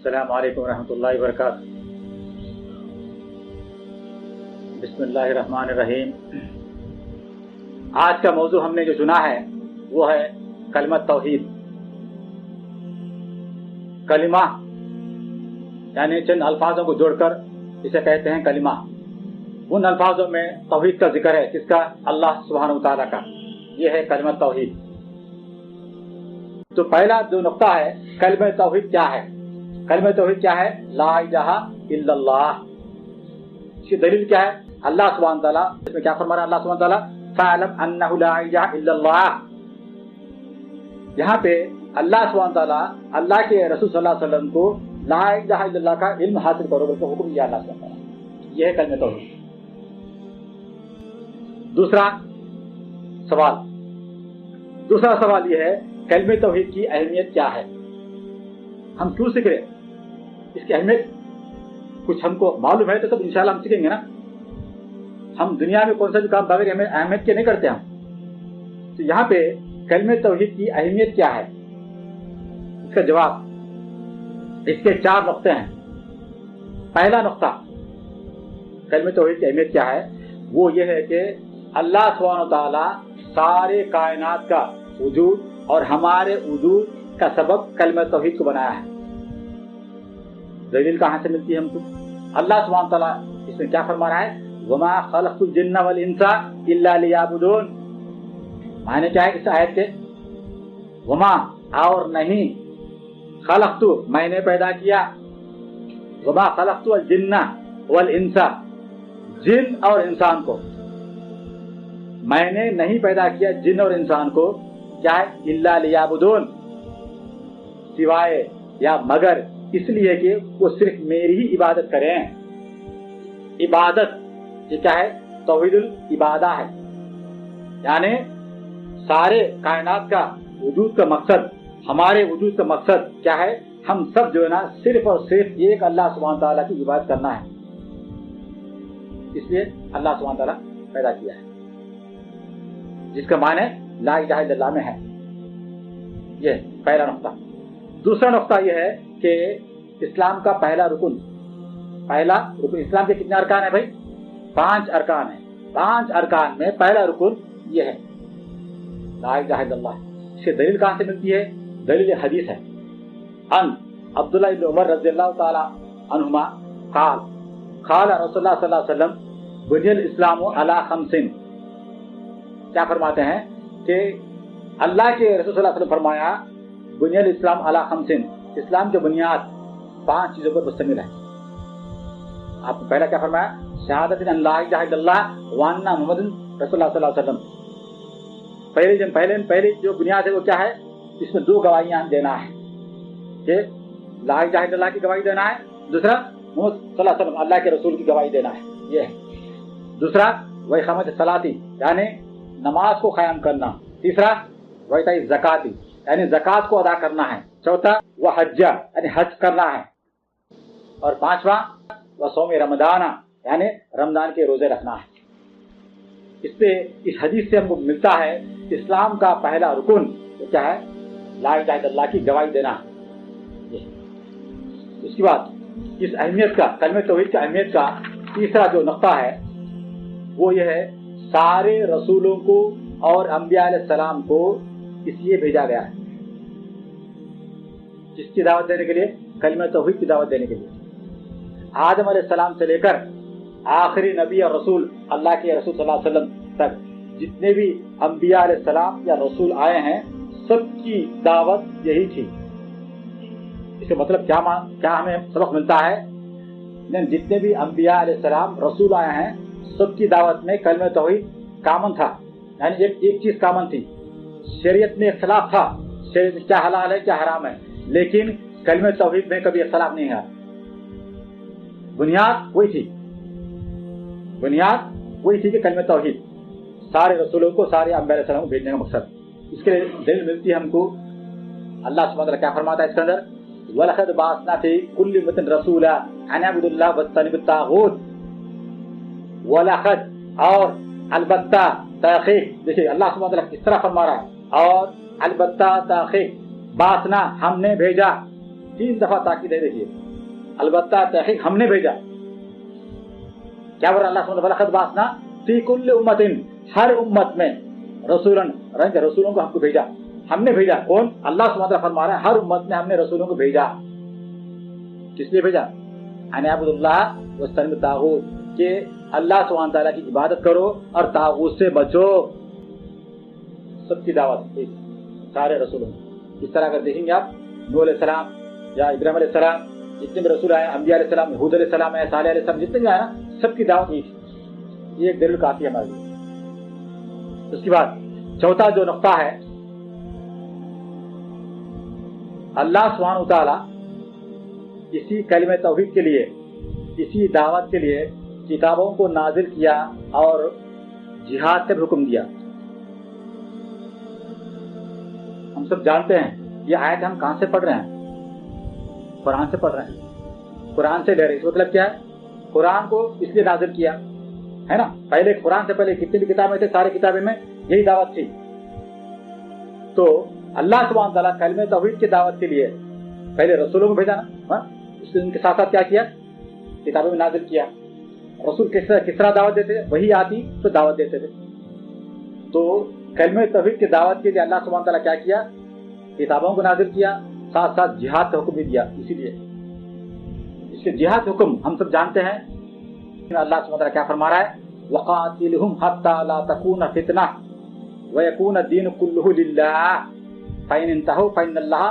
अस्सलामु अलैकुम रहमतुल्लाहि व बरकातहू। बिस्मिल्लाहिर्रहमानिर्रहीम। आज का मौजू हमने जो चुना है वो है कलिमत तौहीद। कलिमा यानी चंद अल्फाजों को जोड़कर इसे कहते हैं कलिमा। उन अल्फाजों में तौहीद का जिक्र है, किसका? अल्लाह सुब्हानहू व तआला का। ये है कलिमत तौहीद। तो पहला जो नुक्ता है, कलिमत तौहीद क्या है? कलिमत तौहीद क्या है? ला इलाहा इल्लल्लाह। इसकी दलील क्या है? अल्लाह सुब्हानहू व तआला इसमें क्या फरमा रहा है? अल्लाह सुब्हानहू व तआला फ़अलम अन्नहु ला इलाहा इल्लल्लाह। यहाँ पे अल्लाह सुब्हानहू व तआला अल्लाह के रसूल सल्लल्लाहु अलैहि वसल्लम को ला इलाहा इल्लल्लाह का इल्म हासिल करो बोलकर हुक्म दिया अल्लाह सुब्हानहू व तआला। यह है कलिमत तौहीद। दूसरा सवाल यह है, कलिमत तौहीद की अहमियत क्या है? हम क्यों सीख रहे? इसकी अहमियत कुछ हमको मालूम है तो सब इंशाल्लाह हम सीखेंगे ना। हम दुनिया में कौन सा भी काम बगैर अहमियत के नहीं करते हम। तो यहाँ पे कलिमत तौहीद की अहमियत क्या है? इसका जवाब, इसके 4 नुक्ते हैं। पहला नुक्ता कलिमत तौहीद की अहमियत क्या है, वो ये है कि अल्लाह सुब्हानहू व तआला सारे कायनात का वजूद और हमारे वजूद का सबब कलिमत तौहीद को बनाया है। दलील कहाँ से मिलती है हमको? अल्लाह सुब्हानहू व तआला इसमें क्या फरमा रहा है? वमा खलक़तुल जिन्ना वल इंसा इल्ला लियअबुदून। माने क्या है इस आयत के? वमा और नहीं, खलक़तु मैंने पैदा किया, वमा खलक़तुल जिन्ना वल इंसा जिन और इंसान को मैंने नहीं पैदा किया, जिन और इंसान को क्या है? इल्ला लियअबुदून, सिवाय या मगर इसलिए कि वो सिर्फ मेरी ही इबादत करें। इबादत ये क्या है? तौहीदुल इबादा है। यानी सारे कायनात का वजूद का मकसद, हमारे वजूद का मकसद क्या है? हम सब जो है ना सिर्फ और सिर्फ एक अल्लाह सुब्हानहू व तआला की इबादत करना है। इसलिए अल्लाह सुब्हानहू व तआला पैदा किया है, जिसका माने ला इलाहा इल्लल्लाह में है। ये पहला नुक्ता। दूसरा नुक्ता यह है कि इस्लाम का पहला रुकन इस्लाम के कितने अरकान है भाई? 5 अरकान है। 5 अरकान में पहला रुकन ये है ला इलाहा इल्लल्लाह। इसकी दलील कहाँ से मिलती है? दलील हदीस है। अन अब्दुल्लाह इब्न उमर रज़ियल्लाहु ताला अन्हुमा क़ाल रसूलुल्लाह सल्लल्लाहु अलैहि वसल्लम बुनियल इस्लामु अला खमसिन। क्या फरमाते हैं कि अल्लाह के रसूल सल्लल्लाहु अलैहि वसल्लम फरमाया बुनियल इस्लाम अला खमसिन, इस्लाम की बुनियाद 5 चीजों पर मुश्तमिल है। आपने पहला क्या फरमाया? शहादत अन ला इलाहा इल्लल्लाह व अन्ना मुहम्मदुन रसूलुल्लाह सल्लल्लाहु अलैहि वसल्लम। पहली जो बुनियाद है वो क्या है? इसमें 2 गवाहियां देना है कि ला इलाहा इल्लल्लाह की गवाही देना है, दूसरा मोहम्मद सल्लल्लाहु अलैहि वसल्लम अल्लाह के रसूल की गवाही देना है। ये है। दूसरा वह इक़ामत सलाती यानी नमाज को कायम करना। तीसरा वह ज़काती यानी ज़कात को अदा करना है। चौथा वह हज्जा यानी हज करना है। और 5वां वह सौम रमदाना यानी रमजान के रोजे रखना है। इस हदीस से हमको मिलता है इस्लाम का पहला रुकन तो क्या है? ला इलाहा इल्लल्लाह की गवाही देना। उसके बाद इस अहमियत का, कलिमत तौहीद की अहमियत का तीसरा जो नुक्ता है वो ये है, सारे रसूलों को और अंबिया अलैहिस्सलाम को इसलिए भेजा गया है। किसकी दावत देने के लिए? कलिमत तौहीद की दावत देने के लिए। आदम अलैहिस्सलाम से लेकर आखिरी नबी और रसूल अल्लाह के रसूल सल्लल्लाहु अलैहि वसल्लम तक जितने भी अंबिया अलैहिस्सलाम या रसूल आए हैं सबकी दावत यही थी। इसका मतलब क्या हमें सबक मिलता है? जितने भी अंबिया अलैहिस्सलाम रसूल आए हैं सबकी दावत में कलिमत तौहीद कामन था। यानी एक चीज कामन थी। शरीयत में इख्तिलाफ था, शरीयत में क्या हलाल है क्या हराम है, लेकिन कलिमत तौहीद में कभी इख्तिलाफ नहीं है। बुनियाद वही थी कि कलिमत तौहीद सारे रसूलों को, सारे अंबिया अलैहिस्सलाम को भेजने का मकसद। इसके लिए दलील मिलती है हमको। अल्लाह सुब्हानहू व तआला क्या फरमाता है इसके अंदर? वलक़द बअसना फ़ी कुल्लि उम्मतिन रसूला अन अअ्बुदुल्लाह वज्तनिबुत ताग़ूत। वलक़द और अलबत्ता तहक़ीक़। देखिए अल्लाह सुब्हानहू व तआला किस तरह फरमा रहा है। और अलबत्ता तहक़ीक़ बासना हमने भेजा 3 दफा ताकीद है। देखिए, अलबत्ता तहकीक हमने भेजा। क्या बोला अल्लाह सुब्हानहू व तआला, क़द बअसना फी कुल्लि उम्मतिन, हर उम्मत में रसूलन, रसूलों को हमको भेजा, हमने भेजा। कौन? अल्लाह सुब्हानहू व तआला फरमा रहा है हर उम्मत में हमने रसूलों को भेजा। किस लिए भेजा? अन अब्दुल्लाह वस्तनिबुत तागूत, कि अल्लाह सुब्हानहू व तआला की इबादत करो और तागूत से बचो। सबकी दावत सारे रसूलों। इस तरह अगर देखेंगे आप, नूह अलैहिस्सलाम या इब्राहीम अलैहिस्सलाम, जितने भी रसूल आए, अंबिया अलैहिस्सलाम, हूद अलैहिस्सलाम है, सालेह अलैहिस्सलाम, जितने भी आए ना, सबकी दावत यही थी। ये एक दलील काफी है हमारे लिए। उसके बाद चौथा जो नुक्ता है, अल्लाह सुब्हानहू व तआला इसी कलिमे तौहीद के लिए, इसी दावत के लिए किताबों को नाजिल किया और जिहाद का भी हुक्म दिया। हम सब जानते हैं ये आयत हम कहां से पढ़ रहे हैं? कुरान से पढ़ रहे हैं, कुरान से ले रहे हैं। इसका मतलब क्या है? कुरान को इसलिए नाजिल किया है ना। पहले कुरान से पहले कितनी भी किताबें थे, सारी किताबें में यही दावत थी। तो अल्लाह सुब्हानहू व तआला कलिमे तौहीद की दावत के लिए पहले रसूलों को भेजा ना, उनके साथ साथ क्या किया? किताबें में नाजिल किया। रसूल किस तरह दावत देते थे? वही आती तो दावत देते थे। तो कलिमे तौहीद की दावत के लिए अल्लाह सुब्हानहू व तआला क्या किया? किताबों को नाजिल किया, साथ साथ जिहाद का हुक्म भी दिया। इसीलिए इसके जिहाद हुक्म हम सब जानते हैं। अल्लाह सुब्हानहू व तआला क्या फरमा रहा है? वक़ातिलहुम हत्ता ला तकून फितना व यकून दीन कुल्लुहु लिल्लाह फ़इन इंतहू फ़इन्नल्लाह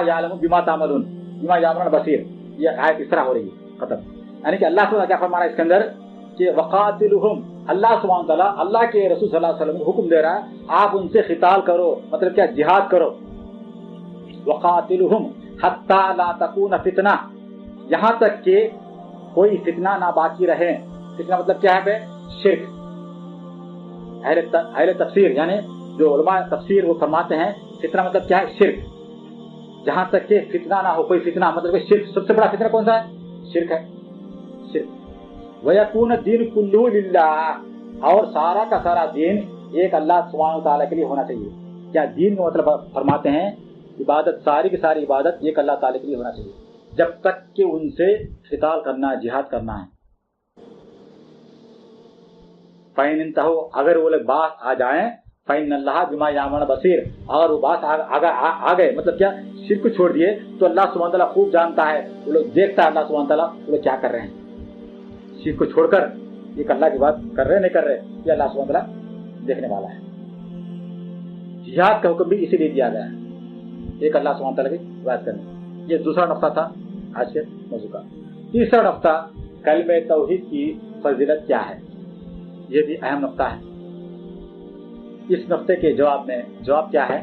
यालमु बिमा तामलून बिमा यामलून बसीर। ये आयत इस तरह हो रही है, खत्म। यानी कि अल्लाह सुब्हानहू व तआला क्या फरमा रहा है इसके अंदर कि वक़ातिलहुम, अल्लाह सुब्हानहू व तआला अल्लाह के रसूल सल्लल्लाहु अलैहि वसल्लम को हुक्म दे रहा है, आप उनसे खिताल करो। मतलब क्या? जिहाद करो। वक़ातिलहुम हत्ता ला तकून फितना, यहां तक कि कोई फितना ना बाकी रहे। फितना मतलब क्या है? शिर्क। अहले तफसीर यानी जो उलमा तफसीर वो फरमाते हैं फितना मतलब क्या है? शिर्क। जहां तक कि फितना ना हो, कोई फितना मतलब शिर्क। सबसे बड़ा फितना कौन सा है? शिर्क है, शिर्क। वयकून दीन कुल्लुहु लिल्लाह, और सारा का सारा दीन एक अल्लाह सुब्हानहू व तआला के लिए होना चाहिए। क्या दीन का मतलब फरमाते हैं इबादत, सारी की सारी इबादत एक अल्लाह ताला के लिए होना चाहिए, जब तक कि उनसे क़िताल करना है, जिहाद करना है। फ़इन इंतहू, अगर वो लोग बात आ जाएं, फ़इन्नल्लाह बिमा यामलून बसीर, और वो बात आ गए, मतलब क्या? शिर्क को छोड़ दिए तो अल्लाह सुब्हानहू व तआला खूब जानता है। वो लोग देखता है अल्लाह सुब्हानहू व तआला वो लोग क्या कर रहे हैं। शिर्क को छोड़कर एक अल्लाह की बात कर रहे नहीं कर रहे, ये अल्लाह सुब्हानहू व तआला देखने वाला है। जिहाद का हुक्म भी इसीलिए दिया गया है, एक अल्लाह सुब्हानहू व तआला की बात करनी। ये दूसरा नुक्ता था आज के मौजू का। तीसरा नुक्ता, कलिमे तौहीद की फजीलत क्या है? ये भी अहम नुक्ता है। इस नुक्ते के जवाब क्या है?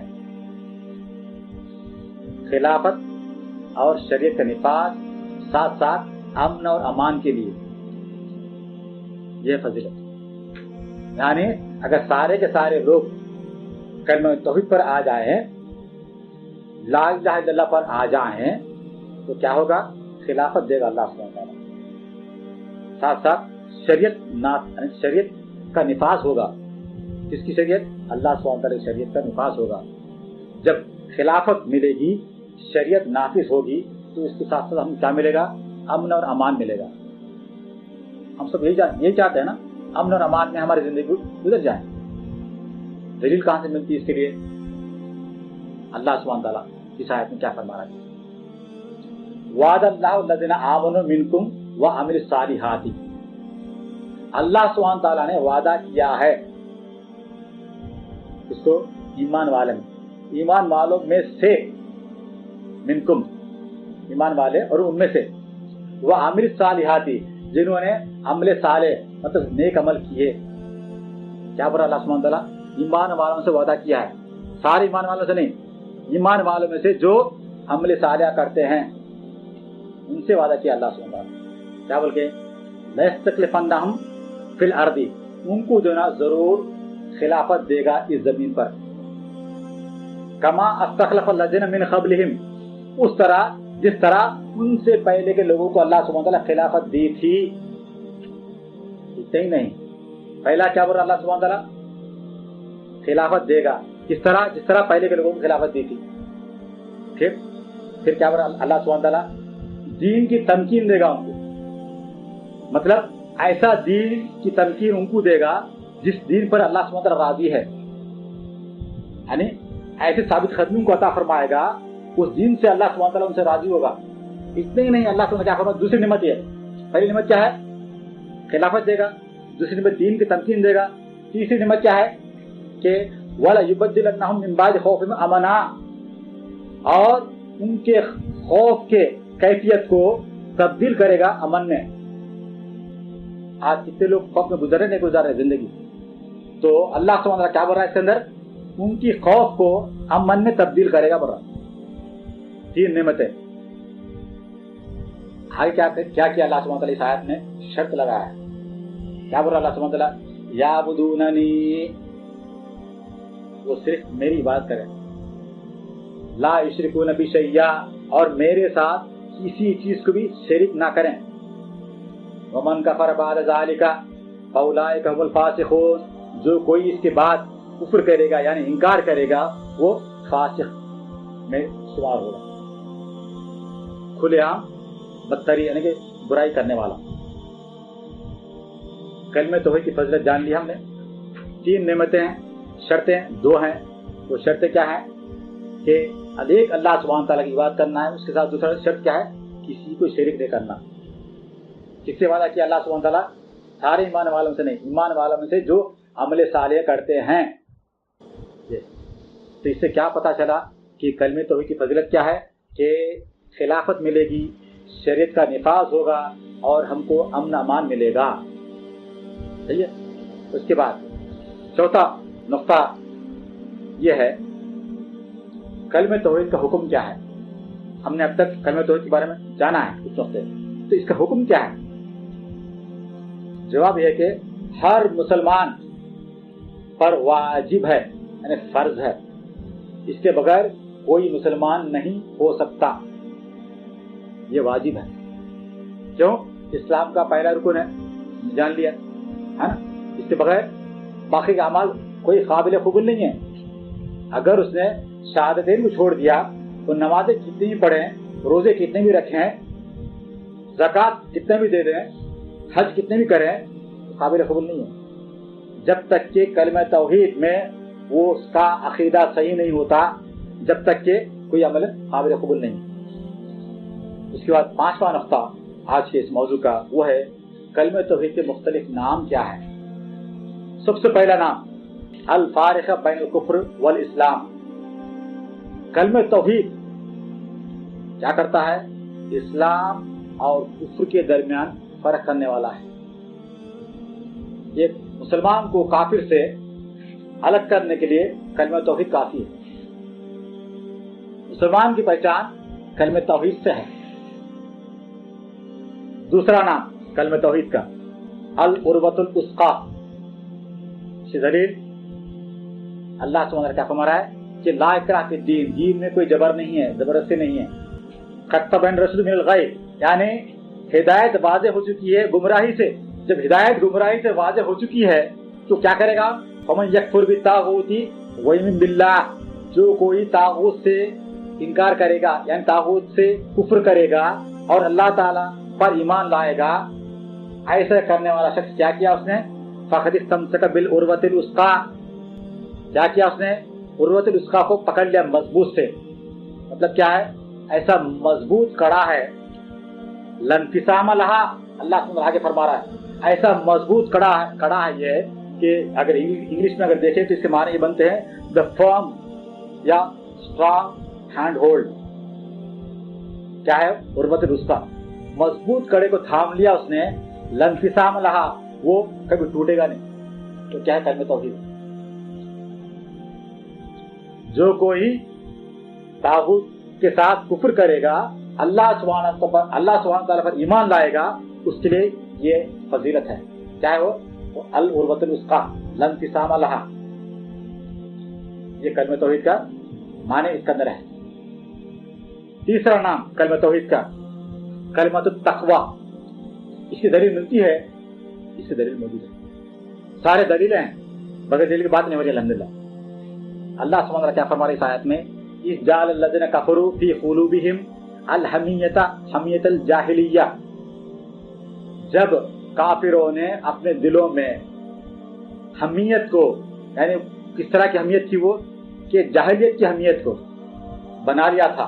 खिलाफत और शरीयत का निफाज, साथ साथ अमन और अमान के लिए यह फजीलत। यानी अगर सारे के सारे लोग कलिमा तौहीद पर आ जाए, ला इलाहा इल्लल्लाह पर आ जाए, तो क्या होगा? खिलाफत देगा अल्लाह सुब्हानहू व तआला। साथ साथ शरीयत का निफाज होगा। किसकी शरीयत? अल्लाह सुब्हानहू व तआला की शरीयत का निफाज होगा। जब खिलाफत मिलेगी, शरीयत नाफिज होगी, तो इसके साथ साथ हम क्या मिलेगा? अमन और अमान मिलेगा। हम सब यही चाहते हैं ना, अमन और अमान में हमारी जिंदगी गुजर जाए। दलील कहां से मिलती है इसके लिए? अल्लाह सुब्हानहू व तआला इस आयत में क्या फरमा रहा है? वादल्लाहु लज़ीना आमनु मिनकुम व अमिलुस सालिहाति, अल्लाह सुब्हानहू व तआला ने वादा किया है इसको ईमान वालों में से, मिनकुम ईमान वाले और उनमें से, व अमिलुस सालिहाति जिन्होंने अमले साले मतलब नेक अमल किए। क्या बोला अल्लाह सुब्हानहू व तआला? ईमान वालों से वादा किया है, सारे ईमान वालों से नहीं, ईमान वालों में से जो अमले सालिहा करते हैं उनसे वादा किया अल्लाह सुब्हानहू व तआला। क्या बोल के? लयस्तखलिफन्नहुम फिल अर्दी, उनको जो ना जरूर खिलाफत देगा इस जमीन पर। कमा अस्तखलफ लज़ीना मिन क़ब्लिहिम, उस तरह जिस तरह उनसे पहले के लोगों को अल्लाह सुब्हानहू व तआला खिलाफत दी थी। इतना ही नहीं, पहला क्या बोल रहा अल्लाह सुब्हानहू व तआला? खिलाफत देगा। किस तरह? जिस तरह पहले के लोगों को खिलाफत दी थी। फिर پھر کیا بولا اللہ سبحانہ تعالیٰ؟ دین کی تمکین دے گا ان کو، مطلب ایسا دین کی تمکین ان کو دے گا جس دین پر اللہ سبحانہ تعالیٰ راضی ہے، یعنی ایسے ثابت قدمی کو عطا فرمائے گا، اس دین سے اللہ سبحانہ تعالیٰ ان سے راضی ہوگا۔ اتنے ہی نہیں، اللہ سبحانہ کیا فرمائے، دوسری نعمت یہ، پہلی نعمت کیا ہے؟ خلافت دے گا، دوسری نعمت دین کی تمکین دے گا، تیسری نعمت کیا ہے کہ وَلَيُبَدِّلَنَّهُم مِّن بَعْدِ خَوْفِهِمْ أَمْنًا، اور ان کے خوف کے کیفیت کو تبدیل کرے گا امن میں۔ آج کتنے لوگ خوف میں گزر رہے نہیں گزار رہے زندگی، تو اللہ سبحانہ وتعالیٰ کیا بول رہا ہے اس کے اندر؟ ان کی خوف کو امن میں تبدیل کرے گا بول رہا۔ تین نعمتیں آگے کیا کیا اللہ سبحانہ وتعالیٰ اس آیت میں شرط لگایا ہے، کیا بول رہا اللہ سبحانہ وتعالیٰ؟ یعبدوننی، وہ صرف میری عبادت کریں، لا یشرکون بی شیئا، اور میرے ساتھ کسی چیز کو بھی شریک نہ کریں۔ ومن کفر بعد ذالک فاولئک هم الفاسقون، جو کوئی اس کے بعد کفر کرے گا یعنی انکار کرے گا وہ فاسق میں شمار ہوگا، کھلے عام بدتری یعنی کہ برائی کرنے والا۔ کلمہ توحید کی فضیلت جان لی ہم نے، تین نعمتیں ہیں، شرطیں دو ہیں، وہ شرطیں کیا ہیں کہ ایک اللہ سبحانہ تعالیٰ کی عبادت کرنا ہے، اس کے ساتھ دوسرا شرط کیا ہے؟ کسی کو شریک نہیں کرنا۔ کس سے وعدہ کیا اللہ سبحانہ تعالیٰ؟ سارے ایمان والوں سے نہیں، ایمان والوں میں سے جو عمل صالح کرتے ہیں۔ تو اس سے کیا پتا چلا کہ کلمہ توحید کی فضیلت کیا ہے کہ خلافت ملے گی، شریعت کا نفاذ ہوگا اور ہم کو امن امان ملے گا، صحیح ہے۔ اس کے بعد چوتھا نقطہ یہ ہے کلمہ توحید کا حکم کیا ہے۔ ہم نے اب تک کلمہ توحید کے بارے میں جانا ہے کچھ نقطے، تو اس کا حکم کیا ہے؟ جواب یہ ہے کہ ہر مسلمان پر واجب ہے، یعنی فرض ہے، اس کے بغیر کوئی مسلمان نہیں ہو سکتا، یہ واجب ہے۔ کیوں؟ اسلام کا پہلا رکن ہے، جان لیا ہے نا، اس کے بغیر باقی کا اعمال کوئی قابل قبول نہیں ہے۔ اگر اس نے شہادتین کو چھوڑ دیا تو نمازیں کتنی بھی پڑھیں، روزے کتنے بھی رکھیں، زکوٰۃ کتنے بھی دے دیں، حج کتنے بھی کریں، قابل قبول نہیں ہے جب تک کہ کلمہ توحید میں وہ اس کا عقیدہ صحیح نہیں ہوتا، جب تک کہ کوئی عمل قابل قبول نہیں۔ اس کے بعد پانچواں نقطہ آج کے اس موضوع کا وہ ہے کلمہ توحید کے مختلف نام کیا ہیں۔ سب سے پہلا نام الفارقہ بین الکفر والاسلام۔ کلمہ توحید کیا کرتا ہے؟ اسلام اور کفر کے درمیان فرق کرنے والا ہے۔ ایک مسلمان کو کافر سے الگ کرنے کے لیے کلمہ توحید کافی ہے۔ مسلمان کی پہچان کلمہ توحید سے ہے۔ دوسرا نام کلمہ توحید کا العروۃ الوثقی، اس کی دلیل اللہ سبحانہ کیا فرما رہا ہے کہ لا اکراہ فی الدین، دین میں کوئی جبر نہیں ہے، زبردستی نہیں ہے۔ قد تبین الرشد من الغی، یعنی ہدایت واضح ہو چکی ہے گمراہی سے۔ جب ہدایت گمراہی سے واضح ہو چکی ہے تو کیا کرے گا؟ فمن یکفر بالطاغوت ویؤمن باللہ، جو کوئی طاغوت سے انکار کرے گا یعنی طاغوت سے کفر کرے گا اور اللہ تعالی پر ایمان لائے گا، ایسا کرنے والا شخص کیا کیا اس نے؟ فقد استمسک بالعروۃ الوثقی، کیا کیا اس نے؟ عروۃ الوثقی کو پکڑ لیا مضبوط سے۔ مطلب کیا ہے؟ ایسا مضبوط کڑا ہے، لانفصام لہا، اللہ سبحانہ آگے فرما رہا ہے ایسا مضبوط کڑا ہے یہ کہ اگر انگلش میں اگر دیکھیں تو اس کے معنی یہ بنتے ہیں دا فرم یا اسٹرانگ ہینڈ ہولڈ۔ کیا ہے؟ عروۃ الوثقی، مضبوط کڑے کو تھام لیا اس نے، لانفصام لہا، وہ کبھی ٹوٹے گا نہیں۔ تو کیا ہے کلمہ توحید؟ جو کوئی طاغوت کے ساتھ کفر کرے گا، اللہ سبحانہ تعالیٰ پر ایمان لائے گا، اس کے لیے یہ فضیلت ہے۔ کیا ہے وہ العروۃ الوثقی لانفصام لہا، یہ کلمہ توحید کا معنی اس کے اندر ہے۔ تیسرا نام کلمہ توحید کا کلمۃ التقوی، اس کی دلیل ملتی ہے، اس کی دلیل موجود ہے، سارے دلیلیں ہیں، بغیر دلیل کی بات نہیں ہو رہی الحمدللہ۔ اللہ سبحانہ کیا فرما رہے اس آیت میں इस जाल लज़ीना कफरू फी क़ुलूबिहिम अल हमियता हमियतल जाहिलिया, जब काफिरों ने अपने दिलों में हमियत को, यानी किस तरह की हमियत थी वो, कि जाहिलियत की हमियत को बना लिया था।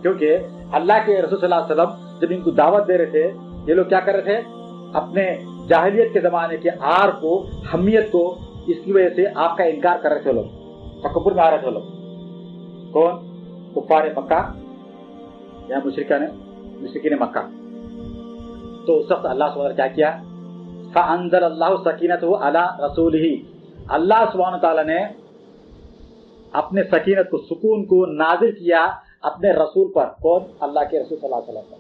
क्योंकि अल्लाह के रसूल सल्लल्लाहु अलैहि वसल्लम जब इनको दावत दे रहे थे, ये लोग क्या कर रहे थे, अपने जाहिलियत के ज़माने के आर को, हमियत को, इसकी वजह से आपका इनकार कर रहे थे लोग, तकब्बुर में आ रहे थे लोग। कौन? कुफ्फार मक्का या मुशरिकीन मक्का। तो उस वक्त अल्लाह सुब्हानहू क्या किया, फ़अंज़लल्लाहु सकीनतहु अला रसूलिही, अल्लाह सुब्हानहू तआला ने अपने सकीनत को, सुकून को नाजिल किया अपने रसूल पर। कौन? अल्लाह के रसूल सल्लल्लाहु अलैहि वसल्लम पर।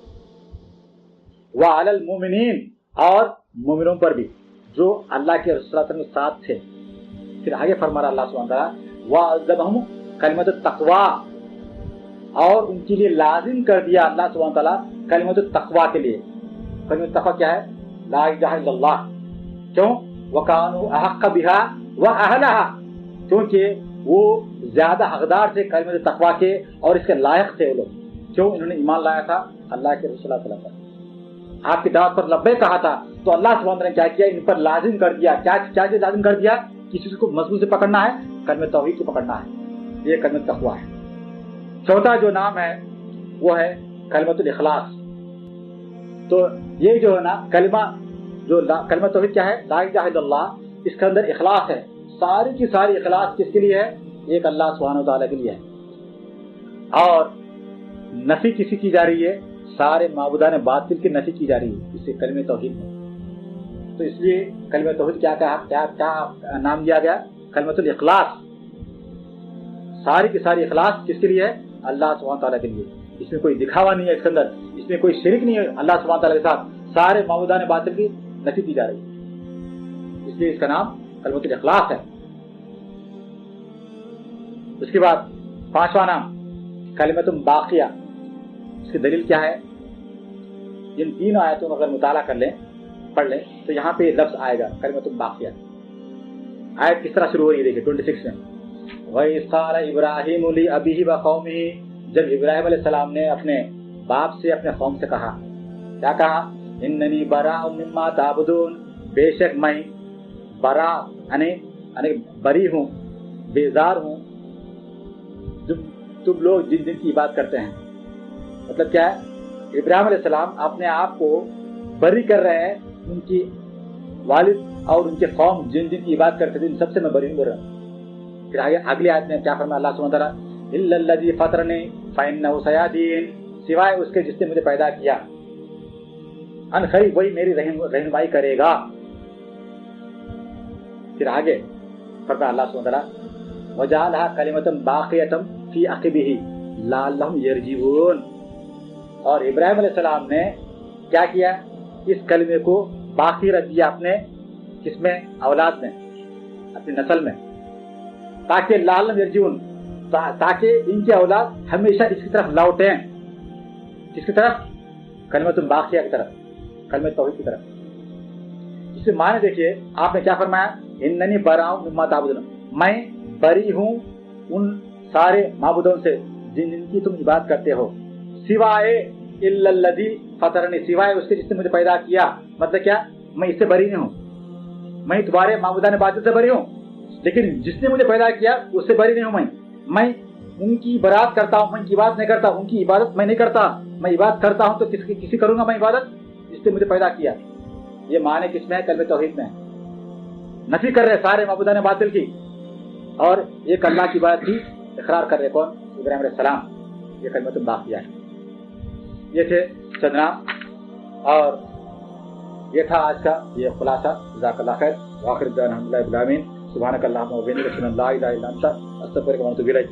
व अलल मोमिनीन, और मोमिनों पर भी जो अल्लाह के रसूल सल्लल्लाहु अलैहि वसल्लम के साथ थे। फिर आगे फरमा रहा अल्लाह सुब्हानहू तआला, व अज़्ज़महुम कलिमतुत तक़वा, और उनके लिए लाजिम कर दिया अल्लाह सुब्हानहू तआला कलिमतुत तक़वा के लिए। कलिमतुत तक़वा क्या है? ला इलाहा इल्लल्लाह। क्यों? वकानु अहक्क बिहा व अहलहा, क्योंकि वो ज्यादा हकदार थे कलिमतुत तक़वा के और इसके लायक थे वो लोग। क्यों? इन्होंने ईमान लाया था अल्लाह के रसूल सल्लल्लाहु अलैहि वसल्लम पर, आपकी दावत पर लब्बे कहा था। तो अल्लाह सुब्हानहू तआला ने क्या किया, इन पर लाजिम कर दिया। क्या चीज लाजिम कर दिया? किसी को मजबूत से पकड़ना है, कलिमत तौहीद को पकड़ना है, ये कलिमत तक़वा है। चौथा जो नाम है वो है कलिमतुल इखलास। तो ये जो है ना कलिमा, जो कलिमत तौहीद क्या है, ला इलाहा इल्लल्लाह, इसके अंदर इखलास है। सारी की सारी इखलास किसके लिए है? एक अल्लाह सुब्हानहू तआला के लिए है। और नफी किसी की जा रही है? सारे माबूदान बातिल की नफी की जा रही है इसे कलिमे तौहीद में। तो इसलिए कलिमे तौहीद क्या नाम दिया गया? कलिमतुल इखलास। सारी की सारी इखलास किसके लिए है? अल्लाह सुब्हानहू तआला के लिए। इसमें कोई दिखावा नहीं है, इसके अंदर इसमें कोई शिरक नहीं है अल्लाह सुब्हानहू तआला के साथ। सारे माबूदान बातिल की नफी की जा रही है, इसलिए इसका नाम कलिमतुल इखलास है। उसके बाद पांचवा नाम कलिमतुन बाकिया। इसकी दलील क्या है? इन तीन आयतों में अगर मुताला कर लें, पढ़ लें, तो यहाँ पे लफ्ज आएगा कलिमतुन बाकिया। आयत किस तरह शुरू हो रही है? देखिए 26 में, वइज़ क़ाल इब्राहीम लि अबीही व क़ौमिही, जब इब्राहीम अलैहिस्सलाम ने अपने बाप से, अपने कौम से कहा, क्या कहा? इन्ननी बराअ मिम्मा ताबुदून, बेशक मैं बरा यानी बरी हूँ, बेजार हूँ तुम लोग जिन जिन की इबादत करते हैं। मतलब क्या है? इब्राहीम अलैहिस्सलाम अपने आप को बरी कर रहे हैं, उनकी वालिद और उनके कौम जिन जिन की इबादत करते थे, इन सबसे मैं बरी हूँ बोल रहा हूँ। फिर आगे अगली आयत में क्या फरमाया अल्लाह सुब्हानहू तआला, इल्लल्लज़ी फ़तरनी फ़इन्नहु सयहदीन, सिवाय उसके जिसने मुझे पैदा किया, अन क़रीब वही मेरी रहनुमाई करेगा। फिर आगे फरमाया अल्लाह सुब्हानहू तआला, वजअलहा कलिमतन बाक़ियतन फ़ी अक़बिही लअल्लहुम यरजिऊन, और इब्राहीम अलैहिस्सलाम ने क्या किया? इस कलिमे को बाकी रख दिया अपने किसमें? औलाद में, अपनी नस्ल में, ताकि लअल्लहुम यरजिऊन, ताकि इनके औलाद हमेशा इसकी तरफ लौटें। किसकी तरफ? कलिमतुन बाकिया की तरफ, कलिमत तौहीद की तरफ। इससे माने देखिए, आपने क्या फरमाया? इन्ननी बराअ मिम्मा ताबुदून, मैं बरी हूँ उन सारे माबूदों से जिन जिनकी तुम इबादत करते हो, सिवाय इल्लल्लज़ी फ़तरनी, सिवाय उसके जिसने मुझे पैदा किया। मतलब क्या? मैं इससे बरी नहीं हूँ, मैं तुम्हारे माबूदान बातिल से बरी हूँ, लेकिन जिसने मुझे पैदा किया उससे बरी नहीं हूँ। मैं उनकी इबादत करता हूँ, मैं इनकी इबादत नहीं करता, उनकी इबादत मैं नहीं करता, मैं इबादत करता हूँ तो किसी करूंगा मैं इबादत? जिसने मुझे पैदा किया। ये माने किसमें है? कलिमे तौहीद में। नफी कर रहे सारे माबूदान बातिल की, और एक अल्लाह की इबादत की इकरार कर रहे। कौन? इब्राहीम अलैहिस्सलाम। ये कलिमतुन बाकिया है। ये थे चंद नाम, और ये था आज का ये खुलासा। जज़ाकल्लाह खैर। व आखिर दाना अल्हम्दुलिल्लाहि रब्बिल आलमीन। सुब्हानकल्लाहुम्मा व बिहम्दिका अशहदु अन ला इलाहा इल्ला अंता अस्तगफिरुका व अतूबु इलैक।